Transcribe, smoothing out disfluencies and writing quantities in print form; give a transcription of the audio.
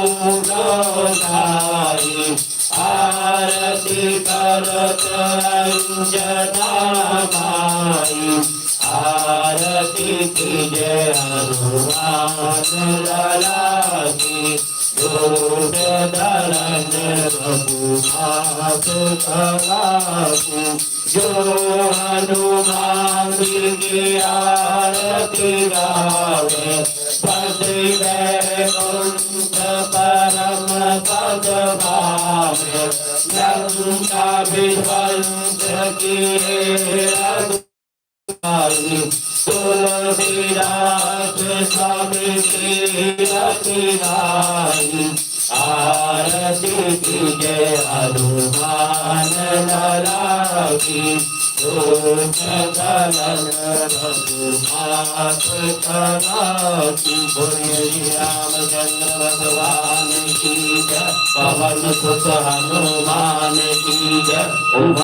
गुणगाई आरती करत अंजना माई आरती कीजे हनुमान लाला की दूध दलन रघुनाथ कला की जो हनुमान की आरती गावे बद्री वैकुंठ परम पद पावे लंका विध्वंस किए तुलसीदास स्वामी की आरती कीजे हनुमान लला की दूध दलन रघुनाथ कला की बोलिए रामचंद्र भगवान की जय पवन सुत हनुमान की जय।